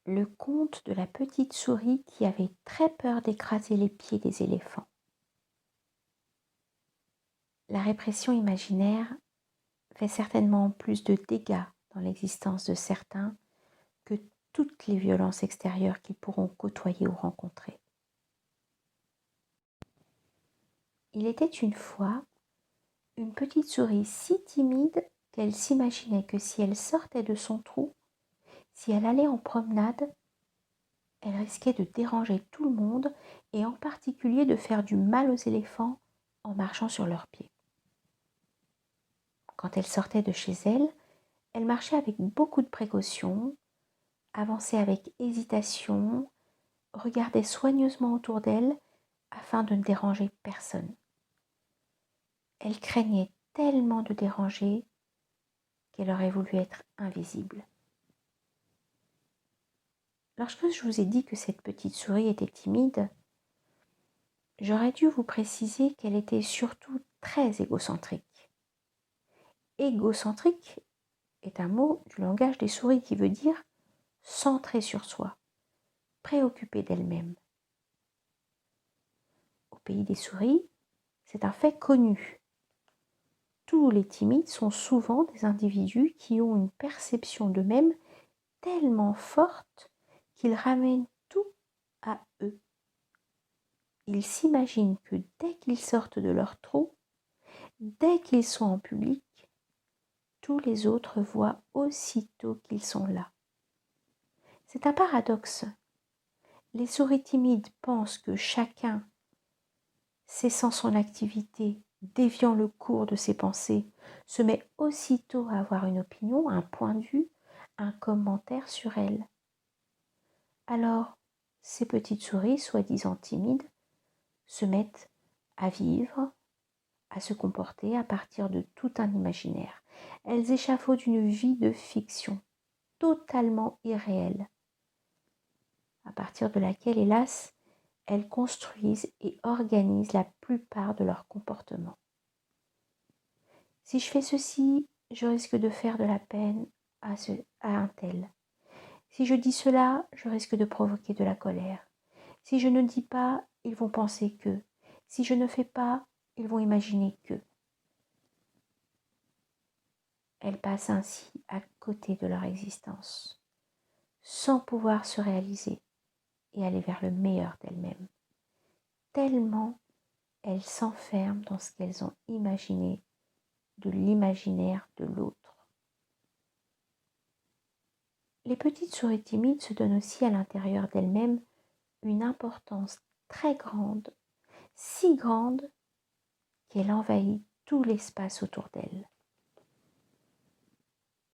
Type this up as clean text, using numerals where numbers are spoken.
Le conte de la petite souris qui avait très peur d'écraser les pieds des éléphants. La répression imaginaire fait certainement plus de dégâts dans l'existence de certains que toutes les violences extérieures qu'ils pourront côtoyer ou rencontrer. Il était une fois une petite souris si timide qu'elle s'imaginait que si elle sortait de son trou, si elle allait en promenade, elle risquait de déranger tout le monde et en particulier de faire du mal aux éléphants en marchant sur leurs pieds. Quand elle sortait de chez elle, elle marchait avec beaucoup de précautions, avançait avec hésitation, regardait soigneusement autour d'elle afin de ne déranger personne. Elle craignait tellement de déranger qu'elle aurait voulu être invisible. Lorsque je vous ai dit que cette petite souris était timide, j'aurais dû vous préciser qu'elle était surtout très égocentrique. Égocentrique est un mot du langage des souris qui veut dire centrée sur soi, préoccupée d'elle-même. Au pays des souris, c'est un fait connu. Tous les timides sont souvent des individus qui ont une perception d'eux-mêmes tellement forte qu'ils ramènent tout à eux. Ils s'imaginent que dès qu'ils sortent de leur trou, dès qu'ils sont en public, tous les autres voient aussitôt qu'ils sont là. C'est un paradoxe. Les souris timides pensent que chacun, cessant son activité, déviant le cours de ses pensées, se met aussitôt à avoir une opinion, un point de vue, un commentaire sur elle. Alors, ces petites souris, soi-disant timides, se mettent à vivre, à se comporter à partir de tout un imaginaire. Elles échafaudent une vie de fiction, totalement irréelle, à partir de laquelle, hélas, elles construisent et organisent la plupart de leurs comportements. Si je fais ceci, je risque de faire de la peine à un tel. Si je dis cela, je risque de provoquer de la colère. Si je ne dis pas, ils vont penser que. Si je ne fais pas, ils vont imaginer que. Elles passent ainsi à côté de leur existence, sans pouvoir se réaliser et aller vers le meilleur d'elles-mêmes, tellement elles s'enferment dans ce qu'elles ont imaginé de l'imaginaire de l'autre. Les petites souris timides se donnent aussi à l'intérieur d'elles-mêmes une importance très grande, si grande qu'elle envahit tout l'espace autour d'elles.